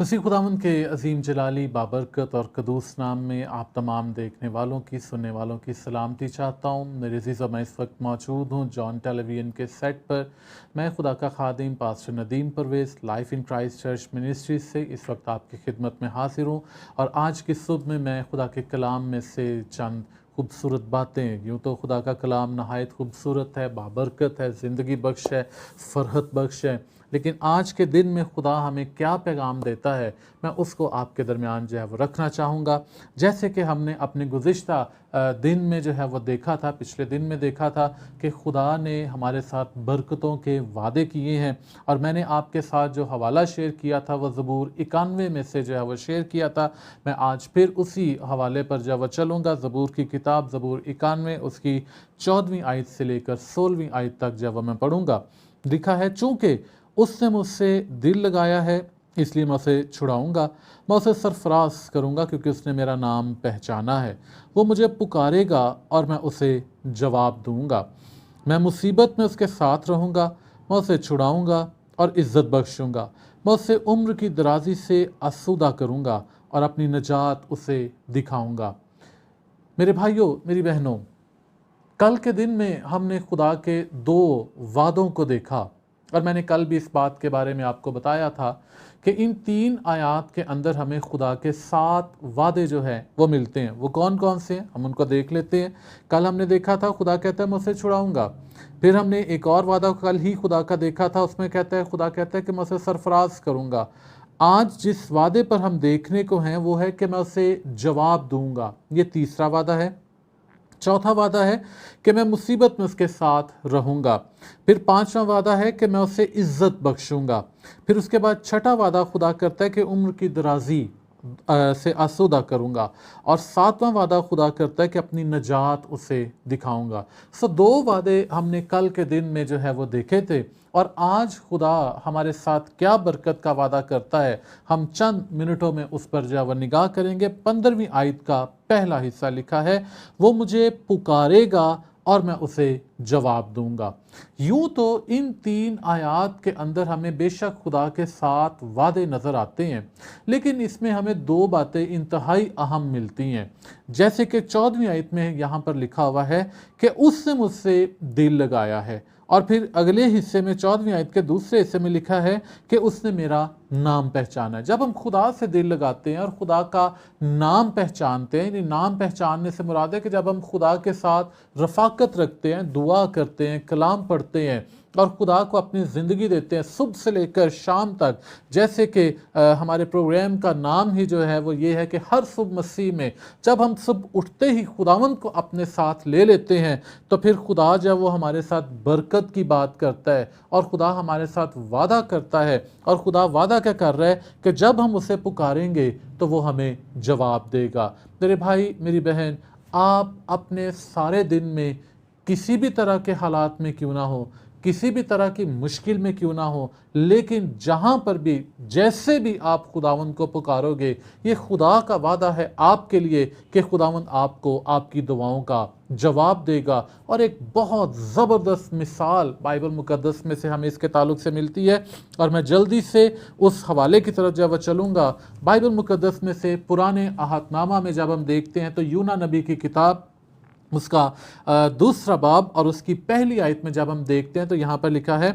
मसीह खुदावंद के अजीम जलाली बाबरकत और कदूस नाम में आप तमाम देखने वालों की सुनने वालों की सलामती चाहता हूँ। मेरे अजीज़, मैं इस वक्त मौजूद हूँ जॉन टेलीविज़न के सेट पर। मैं खुदा का खादिम pastor Nadeem Parvez life in Christ church ministry से इस वक्त आपकी खिदमत में हाजिर हूँ। और आज की सुबह में मैं खुदा के कलाम में से चंद खूबसूरत बातें, यूँ तो खुदा का कलाम नहायत खूबसूरत है, बाबरकत है, ज़िंदगी बख्श है, फ़रहत बख्श है, लेकिन आज के दिन में खुदा हमें क्या पैगाम देता है, मैं उसको आपके दरमियान जो है वो रखना चाहूँगा। जैसे कि हमने अपने गुज़िश्ता दिन में जो है वो देखा था, पिछले दिन में देखा था कि खुदा ने हमारे साथ बरकतों के वादे किए हैं। और मैंने आपके साथ जो हवाला शेयर किया था वो ज़बूर 91 में से जो है वो शेयर किया था। मैं आज फिर उसी हवाले पर जो है वो चलूँगा। ज़बूर की किताब ज़बूर 91 उसकी 14वीं आयत से लेकर 16वीं आयत तक जो है वो मैं पढ़ूँगा। लिखा है, चूँकि उसने मुझसे दिल लगाया है इसलिए मैं उसे छुड़ाऊँगा, मैं उसे सरफराज करूँगा क्योंकि उसने मेरा नाम पहचाना है। वो मुझे पुकारेगा और मैं उसे जवाब दूँगा। मैं मुसीबत में उसके साथ रहूँगा, मैं उसे छुड़ाऊँगा और इज़्ज़त बख्शूँगा। मैं उसे उम्र की दराज़ी से आसूदा करूँगा और अपनी निजात उसे दिखाऊँगा। मेरे भाइयों, मेरी बहनों, कल के दिन में हमने खुदा के दो वादों को देखा। और मैंने कल भी इस बात के बारे में आपको बताया था कि इन 3 आयात के अंदर हमें खुदा के 7 वादे जो हैं वो मिलते हैं। वो कौन कौन से हैं, हम उनको देख लेते हैं। कल हमने देखा था खुदा कहता है मैं उसे छुड़ाऊँगा। फिर हमने एक और वादा कल ही खुदा का देखा था, उसमें कहता है खुदा कहता है कि मैं उसे सरफराज करूँगा। आज जिस वादे पर हम देखने को हैं वो है कि मैं उसे जवाब दूँगा। ये तीसरा वादा है। चौथा वादा है कि मैं मुसीबत में उसके साथ रहूँगा। फिर पांचवा वादा है कि मैं उसे इज़्ज़त बख्शूँगा। फिर उसके बाद छठा वादा खुदा करता है कि उम्र की दराज़ी से आसूदा करूँगा। और सातवां वादा खुदा करता है कि अपनी नजात उसे दिखाऊँगा। सो 2 वादे हमने कल के दिन में जो है वो देखे थे। और आज खुदा हमारे साथ क्या बरकत का वादा करता है, हम चंद मिनटों में उस पर जो है वो निगाह करेंगे। 15वीं आयत का पहला हिस्सा लिखा है, वो मुझे पुकारेगा और मैं उसे जवाब दूंगा। यूं तो इन 3 आयात के अंदर हमें बेशक खुदा के 7 वादे नज़र आते हैं, लेकिन इसमें हमें 2 बातें इंतहाई अहम मिलती हैं। जैसे कि 14वीं आयत में यहाँ पर लिखा हुआ है कि उसने मुझसे दिल लगाया है। और फिर अगले हिस्से में 14वीं आयत के दूसरे हिस्से में लिखा है कि उसने मेरा नाम पहचाना है। जब हम खुदा से दिल लगाते हैं और खुदा का नाम पहचानते हैं, यानी नाम पहचानने से मुराद है कि जब हम खुदा के साथ रफ़ाकत रखते हैं, दुआ करते हैं, कलाम पढ़ते हैं और खुदा को अपनी ज़िंदगी देते हैं सुबह से लेकर शाम तक। जैसे कि हमारे प्रोग्राम का नाम ही जो है वो ये है कि हर सुबह मसीह में, जब हम सुबह उठते ही खुदावंद को अपने साथ ले लेते हैं तो फिर खुदा जब वो हमारे साथ बरकत की बात करता है और खुदा हमारे साथ वादा करता है। और खुदा वादा क्या कर रहा है कि जब हम उसे पुकारेंगे तो वो हमें जवाब देगा। मेरे भाई, मेरी बहन, आप अपने सारे दिन में किसी भी तरह के हालात में क्यों ना हो, किसी भी तरह की मुश्किल में क्यों ना हो, लेकिन जहाँ पर भी जैसे भी आप खुदावंद को पुकारोगे, ये खुदा का वादा है आपके लिए कि खुदावंद आपको आपकी दुआओं का जवाब देगा। और एक बहुत ज़बरदस्त मिसाल बाइबल मुकद्दस में से हमें इसके ताल्लुक से मिलती है। और मैं जल्दी से उस हवाले की तरफ जब चलूँगा, बाइबल मुकद्दस में से पुराने अहदनामा में जब हम देखते हैं तो यूना नबी की किताब उसका दूसरा बाब और उसकी पहली आयत में जब हम देखते हैं तो यहाँ पर लिखा है,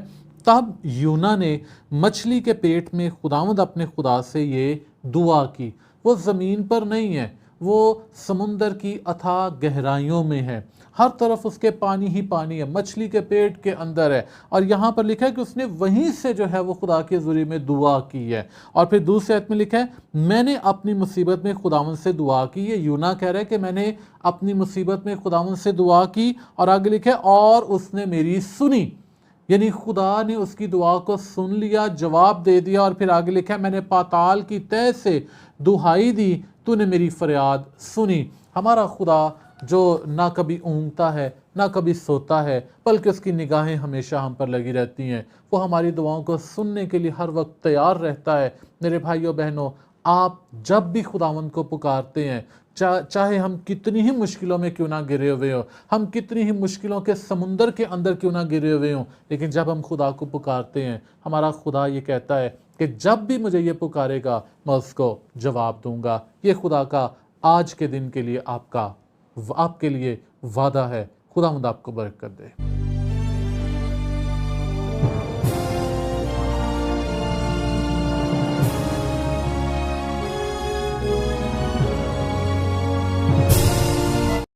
तब यूना ने मछली के पेट में खुदावंद अपने खुदा से ये दुआ की। वो ज़मीन पर नहीं है, वो समुंदर की अथाह गहराइयों में है, हर तरफ उसके पानी ही पानी है, मछली के पेट के अंदर है। और यहाँ पर लिखा है कि उसने वहीं से जो है वो खुदा के ज़रिए में दुआ की है। और फिर दूसरे आयत में लिखा है, मैंने अपनी मुसीबत में खुदावंद से दुआ की। ये यूना कह रहा है कि मैंने अपनी मुसीबत में खुदावंद से दुआ की। और आगे लिखा है, और उसने मेरी सुनी, यानी खुदा ने उसकी दुआ को सुन लिया, जवाब दे दिया। और फिर आगे लिखा है, मैंने पाताल की तह से दुहाई दी, तूने मेरी फरियाद सुनी। हमारा खुदा जो ना कभी ऊँगता है ना कभी सोता है, बल्कि उसकी निगाहें हमेशा हम पर लगी रहती हैं, वो हमारी दुआओं को सुनने के लिए हर वक्त तैयार रहता है। मेरे भाइयों बहनों, आप जब भी खुदावंद को पुकारते हैं, चाहे हम कितनी ही मुश्किलों में क्यों ना गिरे हुए हो, हम कितनी ही मुश्किलों के समुंदर के अंदर क्यों ना गिरे हुए हों, लेकिन जब हम खुदा को पुकारते हैं, हमारा खुदा ये कहता है कि जब भी मुझे ये पुकारेगा मैं उसको जवाब दूंगा। ये खुदा का आज के दिन के लिए आपके लिए वादा है। खुदावंद आपको बरकत दे।